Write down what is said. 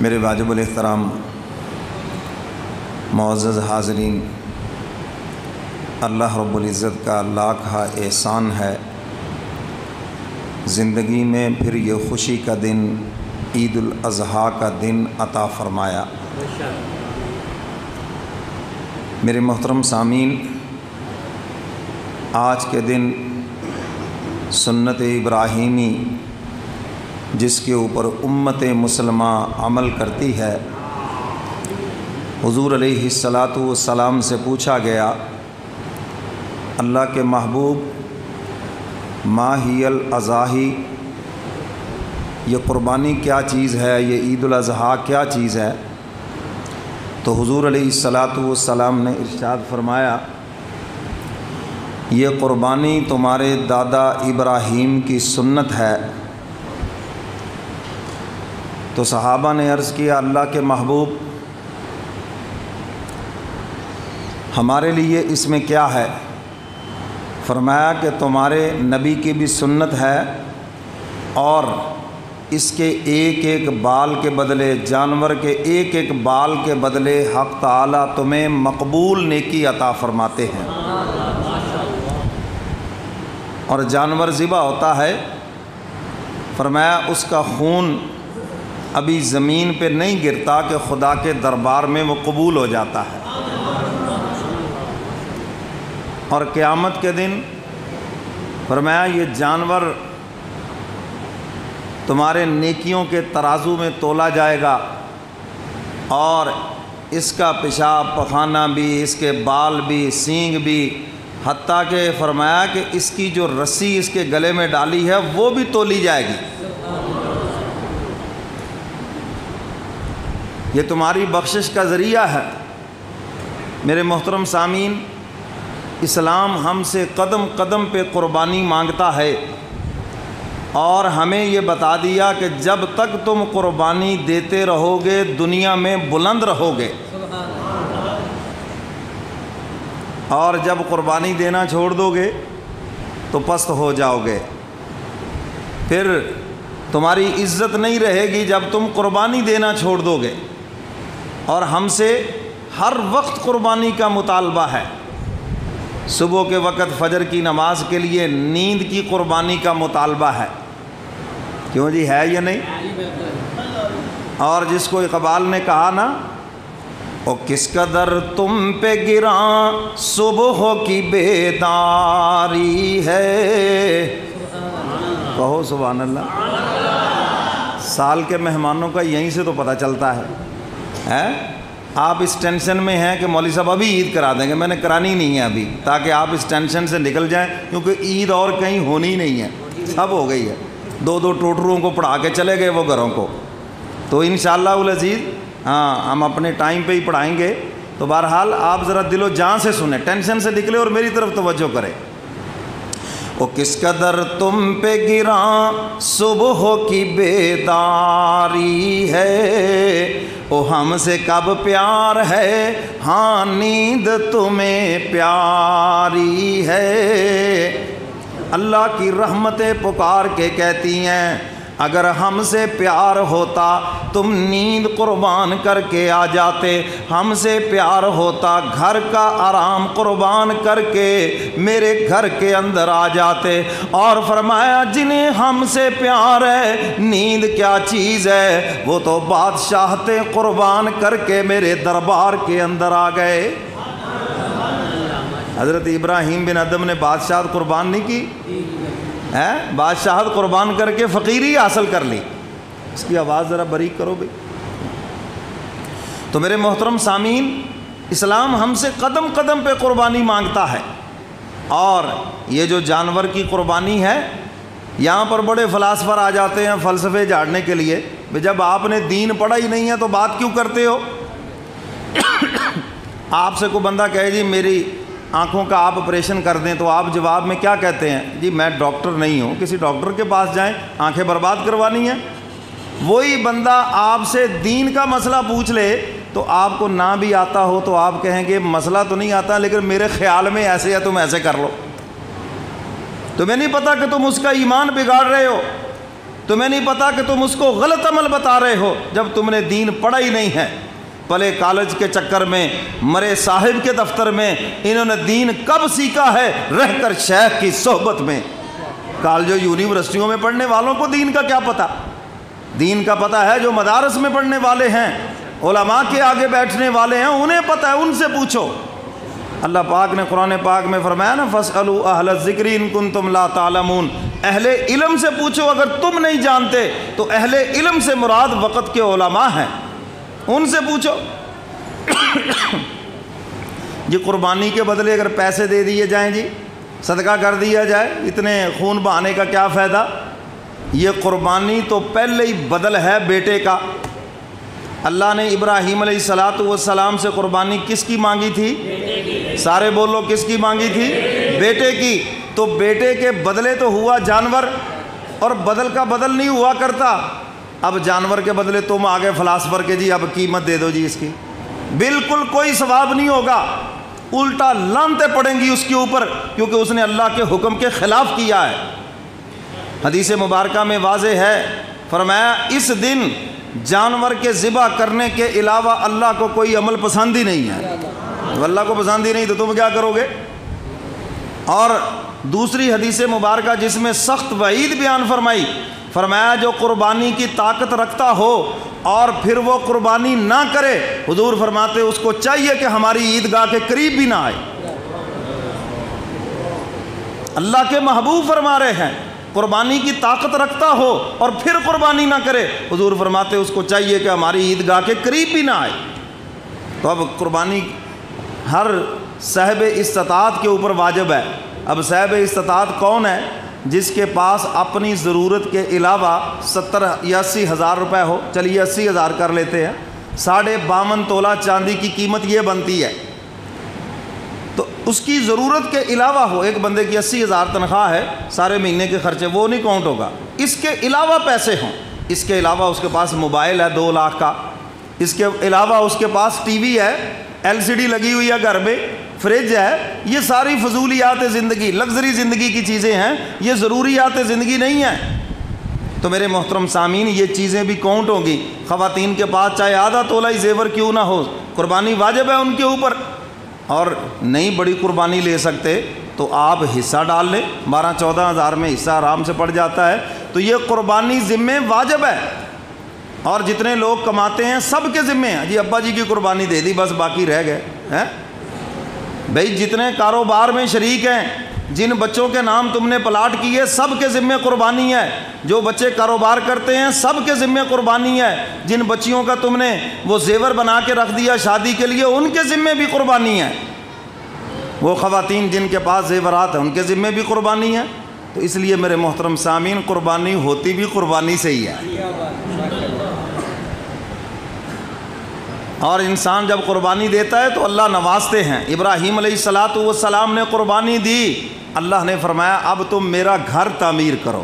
میرے واجب الاحترام معزز حاضرین، اللہ رب العزت کا لاکھا احسان ہے زندگی میں پھر یہ خوشی کا دن عید الاضحیٰ کا دن عطا فرمایا۔ میرے محترم سامعین، آج کے دن سنت ابراہیمی جس کے اوپر امت مسلمہ عمل کرتی ہے، حضور علیہ الصلاۃ سے پوچھا گیا، اللہ کے محبوب ما ہی الاضاحی، یہ قربانی کیا چیز ہے، یہ عید الاضحیٰ کیا چیز ہے؟ تو حضور علیہ الصلاۃ نے ارشاد فرمایا، یہ قربانی تمہارے دادا ابراہیم کی سنت ہے۔ تو صحابہ نے عرض کیا، اللہ کے محبوب ہمارے لیے اس میں کیا ہے؟ فرمایا کہ تمہارے نبی کی بھی سنت ہے، اور اس کے ایک ایک بال کے بدلے، جانور کے ایک ایک بال کے بدلے حق تعالیٰ تمہیں مقبول نیکی عطا فرماتے ہیں۔ اور جانور ذبح ہوتا ہے، فرمایا اس کا خون ابھی زمین پہ نہیں گرتا کہ خدا کے دربار میں وہ قبول ہو جاتا ہے، اور قیامت کے دن فرمایا یہ جانور تمہارے نیکیوں کے ترازو میں تولا جائے گا، اور اس کا پیشاب پخانہ بھی، اس کے بال بھی، سینگ بھی، حتیٰ کہ فرمایا کہ اس کی جو رسی اس کے گلے میں ڈالی ہے وہ بھی تولی جائے گی۔ یہ تمہاری بخشش کا ذریعہ ہے۔ میرے محترم سامعین، اسلام ہم سے قدم قدم پہ قربانی مانگتا ہے، اور ہمیں یہ بتا دیا کہ جب تک تم قربانی دیتے رہو گے دنیا میں بلند رہو گے، اور جب قربانی دینا چھوڑ دو گے تو پست ہو جاؤ گے۔ پھر تمہاری عزت نہیں رہے گی جب تم قربانی دینا چھوڑ دو گے۔ اور ہم سے ہر وقت قربانی کا مطالبہ ہے۔ صبح کے وقت فجر کی نماز کے لیے نیند کی قربانی کا مطالبہ ہے، کیوں جی، ہے یا نہیں؟ اور جس کو اقبال نے کہا نا، او کس قدر تم پہ گراں صبح کی بیداری ہے، کہو سبحان اللہ۔ سال کے مہمانوں کا یہیں سے تو پتہ چلتا ہے۔ آپ اس ٹینشن میں ہیں کہ مولوی صاحب ابھی عید کرا دیں گے، میں نے کرانی نہیں ہے ابھی، تاکہ آپ اس ٹینشن سے نکل جائیں، کیونکہ عید اور کہیں ہونی نہیں ہے، سب ہو گئی ہے۔ دو ٹوٹروؤں کو پڑھا کے چلے گئے وہ گھروں کو، تو انشاءاللہ العزیز ہم اپنے ٹائم پہ ہی پڑھائیں گے۔ تو بہرحال آپ ذرا دل و جان سے سنیں، ٹینشن سے نکلے اور میری طرف توجہ کریں۔ او کس قدر تم پہ گراں صبح کی بیداری ہے، او ہم سے کب پیار ہے، ہاں نیند تمہیں پیاری ہے۔ اللہ کی رحمتیں پکار کے کہتی ہیں، اگر ہم سے پیار ہوتا تم نیند قربان کر کے آ جاتے، ہم سے پیار ہوتا گھر کا آرام قربان کر کے میرے گھر کے اندر آ جاتے۔ اور فرمایا جنہیں ہم سے پیار ہے، نیند کیا چیز ہے، وہ تو بادشاہتیں قربان کر کے میرے دربار کے اندر آ گئے۔ حضرت ابراہیم بن ادم نے بادشاہت قربان نہیں کی، بادشاہت قربان کر کے فقیری حاصل کر لی۔ اس کی آواز ذرا باریک کرو بھائی۔ تو میرے محترم سامعین، اسلام ہم سے قدم قدم پہ قربانی مانگتا ہے، اور یہ جو جانور کی قربانی ہے، یہاں پر بڑے فلاسفر آ جاتے ہیں فلسفے جھاڑنے کے لیے، جب آپ نے دین پڑھا ہی نہیں ہے تو بات کیوں کرتے ہو؟ آپ سے کوئی بندہ کہے جی میری آنکھوں کا آپ آپریشن کر دیں، تو آپ جواب میں کیا کہتے ہیں؟ جی میں ڈاکٹر نہیں ہوں، کسی ڈاکٹر کے پاس جائیں، آنکھیں برباد کروانی ہیں۔ وہی بندہ آپ سے دین کا مسئلہ پوچھ لے تو آپ کو نہ بھی آتا ہو تو آپ کہیں گے مسئلہ تو نہیں آتا، لیکن میرے خیال میں ایسے ہے، تم ایسے کر لو۔ تمہیں نہیں پتہ کہ تم اس کا ایمان بگاڑ رہے ہو۔ تمہیں نہیں پتا کہ تم اس کو غلط عمل بتا رہے ہو جب تم نے دین پڑھا ہی نہیں ہے۔ پلے کالج کے چکر میں، مرے صاحب کے دفتر میں، انہوں نے دین کب سیکھا ہے؟ رہ کر شیخ کی صحبت میں۔ کالجوں یونیورسٹیوں میں پڑھنے والوں کو دین کا کیا پتہ؟ دین کا پتہ ہے جو مدارس میں پڑھنے والے ہیں، علماء کے آگے بیٹھنے والے ہیں، انہیں پتہ ہے، ان سے پوچھو۔ اللہ پاک نے قرآن پاک میں فرمایا نا، فَاسْأَلُوا أَهْلَ الذِّكْرِ إِن كُنتُمْ لَا تَعْلَمُونَ، اہل علم سے پوچھو اگر تم نہیں جانتے۔ تو اہل علم سے مراد وقت کے علماء ہیں، ان سے پوچھو۔ یہ قربانی کے بدلے اگر پیسے دے دیے جائیں جی، صدقہ کر دیا جائے، اتنے خون بہانے کا کیا فائدہ؟ یہ قربانی تو پہلے ہی بدل ہے بیٹے کا۔ اللہ نے ابراہیم علیہ السلام سے قربانی کس کی مانگی تھی؟ سارے بولو، کس کی مانگی تھی؟ بیٹے کی۔ تو بیٹے کے بدلے تو ہوا جانور، اور بدل کا بدل نہیں ہوا کرتا۔ اب جانور کے بدلے تم آگے فلاسفر کے جی اب قیمت دے دو جی اس کی، بالکل کوئی ثواب نہیں ہوگا، الٹا لعنتیں پڑیں گی اس کے اوپر، کیونکہ اس نے اللہ کے حکم کے خلاف کیا ہے۔ حدیث مبارکہ میں واضح ہے، فرمایا اس دن جانور کے ذبح کرنے کے علاوہ اللہ کو کوئی عمل پسند ہی نہیں ہے۔ تو اللہ کو پسند ہی نہیں تو تم کیا کرو گے؟ اور دوسری حدیث مبارکہ جس میں سخت وعید بیان فرمائی، فرمایا جو قربانی کی طاقت رکھتا ہو اور پھر وہ قربانی نہ کرے، حضور فرماتے اس کو چاہیے کہ ہماری عیدگاہ کے قریب بھی نہ آئے۔ اللہ کے محبوب فرما رہے ہیں، قربانی کی طاقت رکھتا ہو اور پھر قربانی نہ کرے، حضور فرماتے اس کو چاہیے کہ ہماری عیدگاہ کے قریب بھی نہ آئے۔ تو اب قربانی ہر صاحب استطاعت کے اوپر واجب ہے۔ اب صاحب استطاعت کون ہے؟ جس کے پاس اپنی ضرورت کے علاوہ 70 یا 80 ہزار روپے ہو، چلیے 80 ہزار کر لیتے ہیں، 52.5 تولہ چاندی کی قیمت یہ بنتی ہے، تو اس کی ضرورت کے علاوہ ہو، ایک بندے کی 80 ہزار تنخواہ ہے، سارے مہینے کے خرچے وہ نہیں کاؤنٹ ہوگا، اس کے علاوہ پیسے ہوں، اس کے علاوہ اس کے پاس موبائل ہے 2 لاکھ کا، اس کے علاوہ اس کے پاس ٹی وی ہے، LCD لگی ہوئی ہے گھر میں، فریج ہے، یہ ساری فضولیات زندگی، لگژری زندگی کی چیزیں ہیں، یہ ضروریات زندگی نہیں ہیں۔ تو میرے محترم سامعین، یہ چیزیں بھی کاؤنٹ ہوں گی۔ خواتین کے پاس چاہے آدھا تولہ ہی زیور کیوں نہ ہو، قربانی واجب ہے ان کے اوپر، اور نہیں بڑی قربانی لے سکتے تو آپ حصہ ڈال لیں، 12-14 ہزار میں حصہ آرام سے پڑ جاتا ہے۔ تو یہ قربانی ذمہ واجب ہے، اور جتنے لوگ کماتے ہیں سب کے ذمہ ہیں۔ جی ابا جی کی قربانی دے دی بس باقی رہ گئے ہیں۔ بھئی جتنے کاروبار میں شریک ہیں، جن بچوں کے نام تم نے پلاٹ کیے، سب کے ذمہ قربانی ہے۔ جو بچے کاروبار کرتے ہیں سب کے ذمہ قربانی ہے۔ جن بچیوں کا تم نے وہ زیور بنا کے رکھ دیا شادی کے لیے، ان کے ذمہ بھی قربانی ہے۔ وہ خواتین جن کے پاس زیورات ہیں ان کے ذمہ بھی قربانی ہے۔ تو اس لیے میرے محترم سامعین، قربانی ہوتی بھی قربانی سے ہی ہے۔ اور انسان جب قربانی دیتا ہے تو اللہ نوازتے ہیں۔ ابراہیم علیہ السلام نے قربانی دی، اللہ نے فرمایا اب تم میرا گھر تعمیر کرو۔